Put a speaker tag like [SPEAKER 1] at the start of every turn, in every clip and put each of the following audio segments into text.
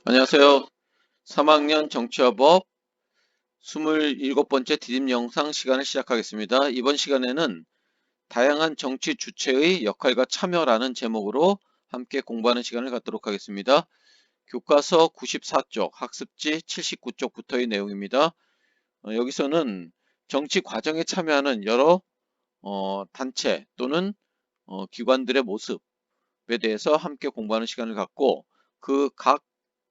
[SPEAKER 1] 안녕하세요. 3학년 정치화법 27번째 디딤 영상 시간을 시작하겠습니다. 이번 시간에는 다양한 정치 주체의 역할과 참여라는 제목으로 함께 공부하는 시간을 갖도록 하겠습니다. 교과서 94쪽, 학습지 79쪽부터의 내용입니다. 여기서는 정치 과정에 참여하는 여러 단체 또는 기관들의 모습에 대해서 함께 공부하는 시간을 갖고 그 각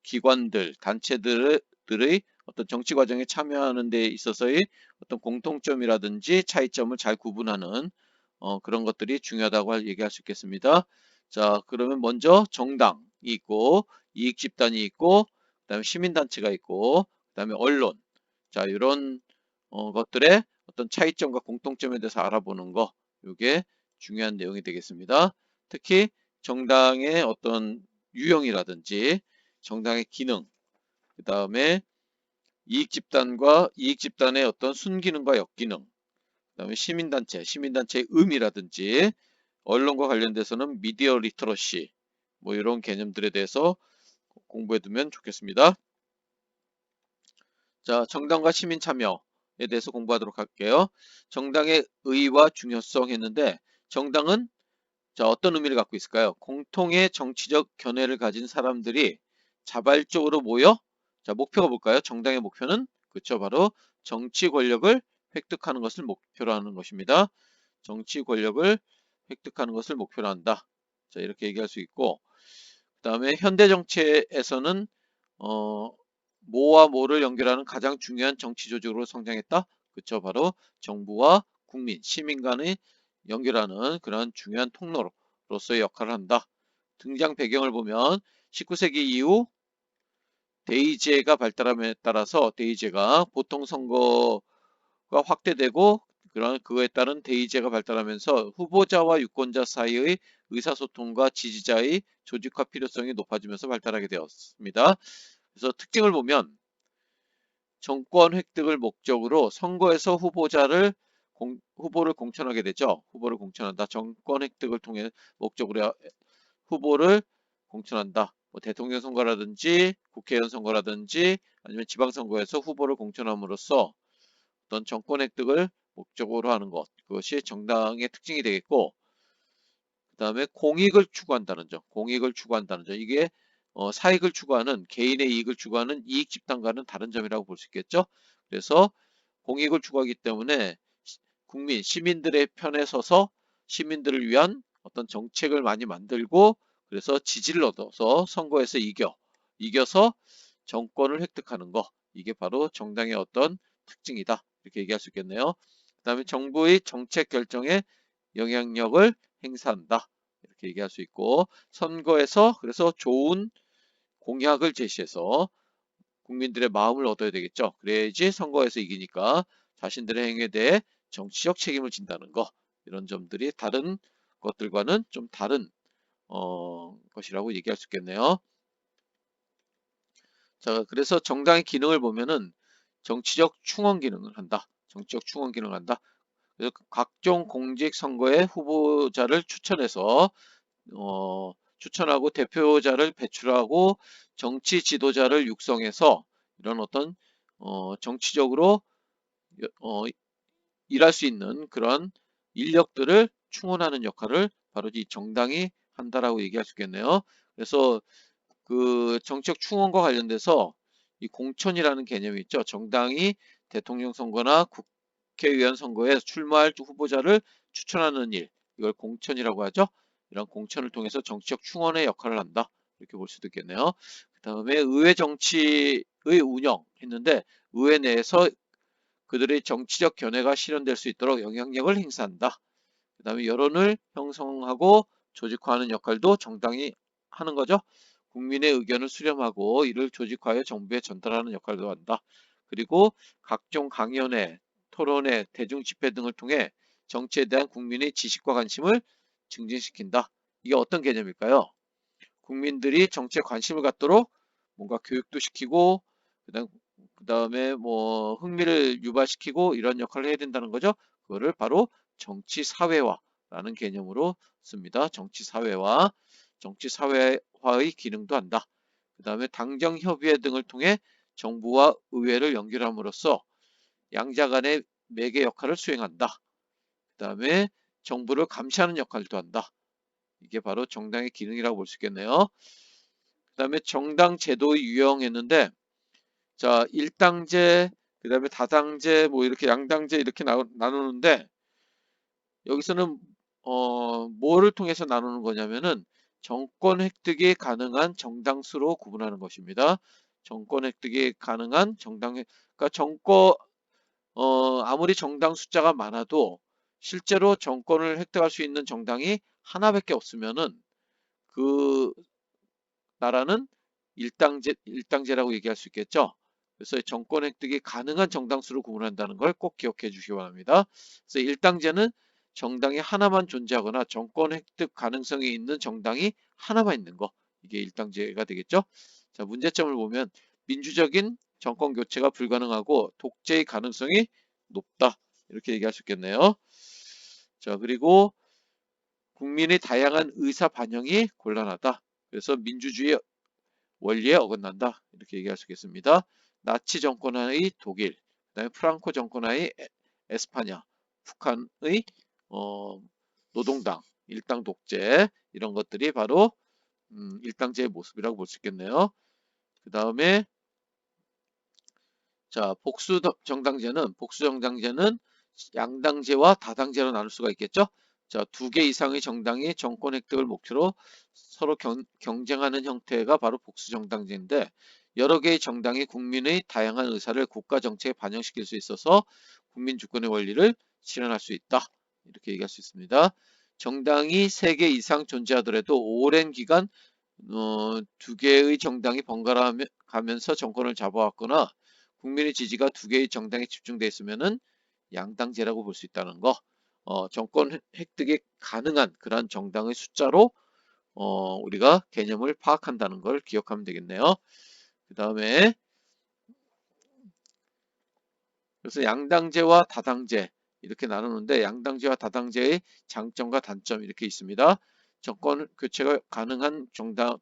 [SPEAKER 1] 기관들, 단체들의 어떤 정치 과정에 참여하는 데 있어서의 어떤 공통점이라든지 차이점을 잘 구분하는 그런 것들이 중요하다고 얘기할 수 있겠습니다. 자, 그러면 먼저 정당이 있고 이익집단이 있고 그다음에 시민단체가 있고 그다음에 언론. 자, 이런 것들의 어떤 차이점과 공통점에 대해서 알아보는 거, 이게 중요한 내용이 되겠습니다. 특히 정당의 어떤 유형이라든지 정당의 기능, 그 다음에 이익집단과 이익집단의 어떤 순기능과 역기능, 그 다음에 시민단체의 의미라든지 언론과 관련돼서는 미디어 리터러시, 뭐 이런 개념들에 대해서 공부해 두면 좋겠습니다. 자, 정당과 시민 참여에 대해서 공부하도록 할게요. 정당의 의의와 중요성 했는데 정당은 자, 어떤 의미를 갖고 있을까요? 공통의 정치적 견해를 가진 사람들이 자발적으로 모여 자, 목표가 뭘까요? 정당의 목표는 그렇죠. 바로 정치 권력을 획득하는 것을 목표로 하는 것입니다. 정치 권력을 획득하는 것을 목표로 한다. 자, 이렇게 얘기할 수 있고 그다음에 현대 정치에서는 어, 모와 모를 연결하는 가장 중요한 정치 조직으로 성장했다. 그렇죠. 바로 정부와 국민, 시민 간의 연결하는 그런 중요한 통로로서의 역할을 한다. 등장 배경을 보면 19세기 이후 대의제가 발달함에 따라서 대의제가 보통 선거가 확대되고 그거에 따른 대의제가 발달하면서 후보자와 유권자 사이의 의사소통과 지지자의 조직화 필요성이 높아지면서 발달하게 되었습니다. 그래서 특징을 보면 정권 획득을 목적으로 선거에서 후보를 공천하게 되죠. 후보를 공천한다. 정권 획득을 통해 목적으로 후보를 공천한다. 뭐 대통령 선거라든지 국회의원 선거라든지 아니면 지방선거에서 후보를 공천함으로써 어떤 정권 획득을 목적으로 하는 것. 그것이 정당의 특징이 되겠고 그 다음에 공익을 추구한다는 점. 공익을 추구한다는 점. 이게 사익을 추구하는 개인의 이익을 추구하는 이익 집단과는 다른 점이라고 볼 수 있겠죠. 그래서 공익을 추구하기 때문에 국민, 시민들의 편에 서서 시민들을 위한 어떤 정책을 많이 만들고 그래서 지지를 얻어서 선거에서 이겨서 정권을 획득하는 거. 이게 바로 정당의 어떤 특징이다. 이렇게 얘기할 수 있겠네요. 그 다음에 정부의 정책 결정에 영향력을 행사한다. 이렇게 얘기할 수 있고 선거에서 그래서 좋은 공약을 제시해서 국민들의 마음을 얻어야 되겠죠. 그래야지 선거에서 이기니까 자신들의 행위에 대해 정치적 책임을 진다는 거. 이런 점들이 다른 것들과는 좀 다른 것이라고 얘기할 수 있겠네요. 자, 그래서 정당의 기능을 보면은 정치적 충원 기능을 한다. 정치적 충원 기능을 한다. 그래서 각종 공직 선거에 후보자를 추천하고 대표자를 배출하고 정치 지도자를 육성해서 이런 어떤 정치적으로 어, 일할 수 있는 그런 인력들을 충원하는 역할을 바로 이 정당이 한다라고 얘기할 수 있겠네요. 그래서 그 정책 충원과 관련돼서 이 공천이라는 개념이 있죠. 정당이 대통령 선거나 국회의원 선거에 출마할 후보자를 추천하는 일, 이걸 공천이라고 하죠. 이런 공천을 통해서 정치적 충원의 역할을 한다. 이렇게 볼 수도 있겠네요. 그 다음에 의회 정치의 운영 했는데 의회 내에서 그들의 정치적 견해가 실현될 수 있도록 영향력을 행사한다. 그 다음에 여론을 형성하고 조직화하는 역할도 정당이 하는 거죠. 국민의 의견을 수렴하고 이를 조직화해 정부에 전달하는 역할도 한다. 그리고 각종 강연회, 토론회, 대중집회 등을 통해 정치에 대한 국민의 지식과 관심을 증진시킨다. 이게 어떤 개념일까요? 국민들이 정치에 관심을 갖도록 뭔가 교육도 시키고 그다음에 뭐 흥미를 유발시키고 이런 역할을 해야 된다는 거죠. 그거를 바로 정치 사회화라는 개념으로 씁니다. 정치 사회화의 기능도 한다. 그 다음에 당정협의회 등을 통해 정부와 의회를 연결함으로써 양자 간의 매개 역할을 수행한다. 그 다음에 정부를 감시하는 역할도 한다. 이게 바로 정당의 기능이라고 볼 수 있겠네요. 그 다음에 정당 제도의 유형했는데, 자, 일당제, 그 다음에 다당제, 뭐 이렇게 양당제 이렇게 나누는데, 여기서는 뭐를 통해서 나누는 거냐면은 정권 획득이 가능한 정당수로 구분하는 것입니다. 정권 획득이 가능한 그러니까 아무리 정당 숫자가 많아도 실제로 정권을 획득할 수 있는 정당이 하나밖에 없으면은 그 나라는 일당제라고 얘기할 수 있겠죠. 그래서 정권 획득이 가능한 정당수를 구분한다는 걸 꼭 기억해 주시기 바랍니다. 그래서 일당제는 정당이 하나만 존재하거나 정권 획득 가능성이 있는 정당이 하나만 있는 거. 이게 일당제가 되겠죠. 자, 문제점을 보면 민주적인 정권 교체가 불가능하고 독재의 가능성이 높다. 이렇게 얘기할 수 있겠네요. 자, 그리고 국민의 다양한 의사 반영이 곤란하다. 그래서 민주주의 원리에 어긋난다. 이렇게 얘기할 수 있겠습니다. 나치 정권하의 독일, 그다음에 프랑코 정권하의 에스파냐, 북한의 노동당, 일당 독재 이런 것들이 바로 일당제의 모습이라고 볼 수 있겠네요. 그 다음에 자 복수정당제는 양당제와 다당제로 나눌 수가 있겠죠. 자, 2개 이상의 정당이 정권 획득을 목표로 서로 경쟁하는 형태가 바로 복수정당제인데 여러 개의 정당이 국민의 다양한 의사를 국가 정책에 반영시킬 수 있어서 국민 주권의 원리를 실현할 수 있다. 이렇게 얘기할 수 있습니다. 정당이 3개 이상 존재하더라도 오랜 기간 2개의 정당이 번갈아 가면서 정권을 잡아왔거나 국민의 지지가 2개의 정당에 집중되어 있으면은 양당제라고 볼 수 있다는 거. 정권 획득이 가능한 그러한 정당의 숫자로 우리가 개념을 파악한다는 걸 기억하면 되겠네요. 그 다음에 그래서 양당제와 다당제 이렇게 나누는데 양당제와 다당제의 장점과 단점 이렇게 있습니다. 정권 교체가 가능한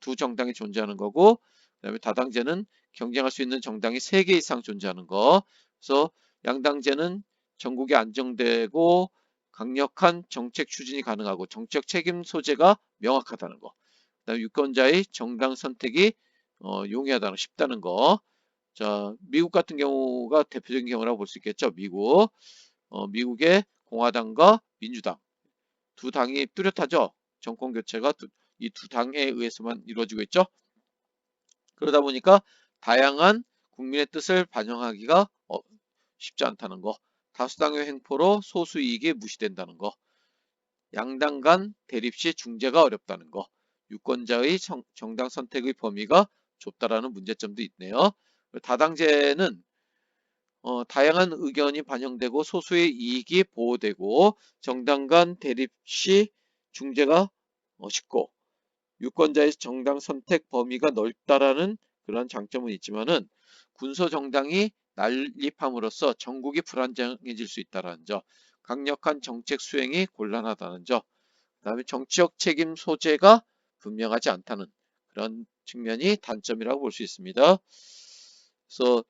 [SPEAKER 1] 두 정당이 존재하는 거고 그다음에 다당제는 경쟁할 수 있는 정당이 3개 이상 존재하는 거. 그래서 양당제는 전국이 안정되고 강력한 정책 추진이 가능하고 정책 책임 소재가 명확하다는 거. 그다음에 유권자의 정당 선택이 용이하다는 쉽다는 거. 자, 미국 같은 경우가 대표적인 경우라고 볼 수 있겠죠. 미국의 공화당과 민주당 두 당이 뚜렷하죠. 정권 교체가 이 두 당에 의해서만 이루어지고 있죠. 그러다 보니까 다양한 국민의 뜻을 반영하기가 쉽지 않다는 거. 다수당의 횡포로 소수 이익이 무시된다는 거. 양당 간 대립 시 중재가 어렵다는 거. 유권자의 정당 선택의 범위가 좁다라는 문제점도 있네요. 다당제는 다양한 의견이 반영되고 소수의 이익이 보호되고 정당 간 대립 시 중재가 쉽고 유권자의 정당 선택 범위가 넓다라는 그런 장점은 있지만은 군소 정당이 난립함으로써 전국이 불안정해질 수 있다는 점, 강력한 정책 수행이 곤란하다는 점, 그다음에 정치적 책임 소재가 분명하지 않다는 그런 측면이 단점이라고 볼 수 있습니다. 그래서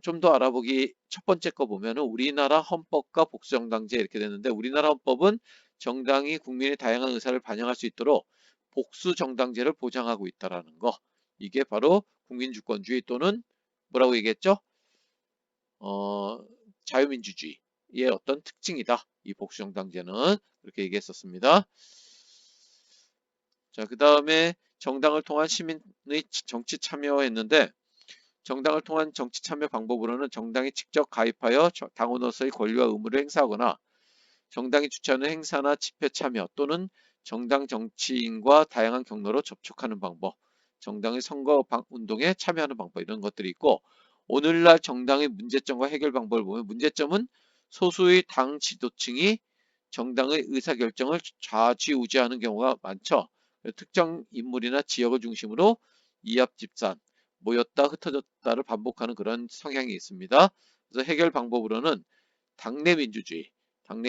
[SPEAKER 1] 좀 더 알아보기 첫 번째 거 보면은 우리나라 헌법과 복수정당제 이렇게 되는데 우리나라 헌법은 정당이 국민의 다양한 의사를 반영할 수 있도록 복수정당제를 보장하고 있다라는 거. 이게 바로 국민주권주의 또는 뭐라고 얘기했죠? 어, 자유민주주의의 어떤 특징이다. 이 복수정당제는 그렇게 얘기했었습니다. 자, 그 다음에 정당을 통한 시민의 정치 참여했는데 정당을 통한 정치 참여 방법으로는 정당이 직접 가입하여 당원으로서의 권리와 의무를 행사하거나 정당이 주최하는 행사나 집회 참여 또는 정당 정치인과 다양한 경로로 접촉하는 방법, 정당의 선거 운동에 참여하는 방법 이런 것들이 있고 오늘날 정당의 문제점과 해결 방법을 보면 문제점은 소수의 당 지도층이 정당의 의사결정을 좌지우지하는 경우가 많죠. 특정 인물이나 지역을 중심으로 이합집산, 모였다 흩어졌다를 반복하는 그런 성향이 있습니다. 그래서 해결 방법으로는 당내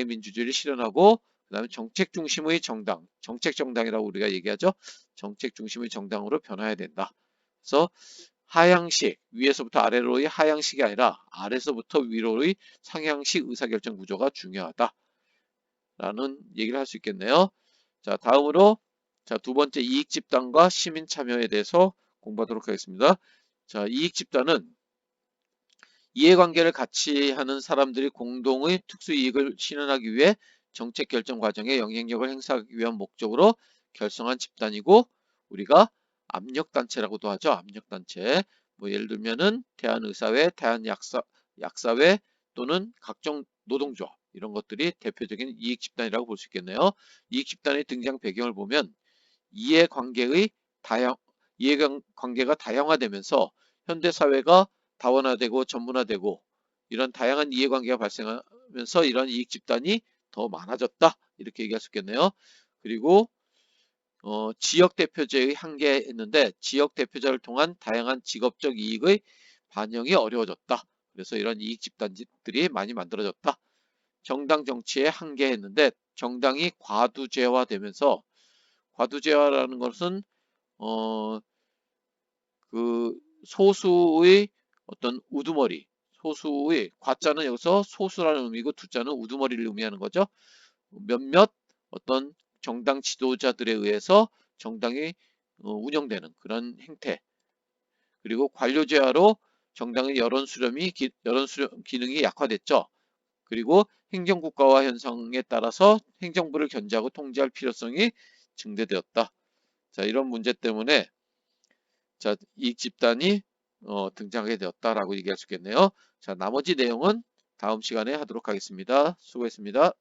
[SPEAKER 1] 민주주의를 실현하고 그다음에 정책 중심의 정당, 정책 정당이라고 우리가 얘기하죠. 정책 중심의 정당으로 변화해야 된다. 그래서 하향식, 위에서부터 아래로의 하향식이 아니라 아래서부터 위로의 상향식 의사결정 구조가 중요하다라는 얘기를 할 수 있겠네요. 자, 다음으로 자, 두 번째 이익 집단과 시민 참여에 대해서 공부하도록 하겠습니다. 자, 이익 집단은 이해관계를 같이 하는 사람들이 공동의 특수이익을 실현하기 위해 정책 결정 과정에 영향력을 행사하기 위한 목적으로 결성한 집단이고, 우리가 압력단체라고도 하죠. 압력단체. 뭐 예를 들면은 대한의사회, 대한약사회 또는 각종 노동조합, 이런 것들이 대표적인 이익 집단이라고 볼 수 있겠네요. 이익 집단의 등장 배경을 보면 이해관계의 다양 이해관계가 다양화되면서 현대 사회가 다원화되고 전문화되고 이런 다양한 이해관계가 발생하면서 이런 이익 집단이 더 많아졌다, 이렇게 얘기할 수 있겠네요. 그리고 지역 대표제의 한계했는데 지역 대표자를 통한 다양한 직업적 이익의 반영이 어려워졌다. 그래서 이런 이익 집단들이 많이 만들어졌다. 정당 정치에 한계했는데 정당이 과두제화되면서, 과두제화라는 것은 어, 그 소수의 어떤 우두머리, 소수의, 과자는 여기서 소수라는 의미고 두자는 우두머리를 의미하는 거죠. 몇몇 어떤 정당 지도자들에 의해서 정당이 운영되는 그런 행태, 그리고 관료제화로 정당의 여론 수렴 기능이 약화됐죠. 그리고 행정국가화 현상에 따라서 행정부를 견제하고 통제할 필요성이 증대되었다. 자, 이런 문제 때문에 자, 이익 집단이 등장하게 되었다라고 얘기할 수 있겠네요. 자, 나머지 내용은 다음 시간에 하도록 하겠습니다. 수고했습니다.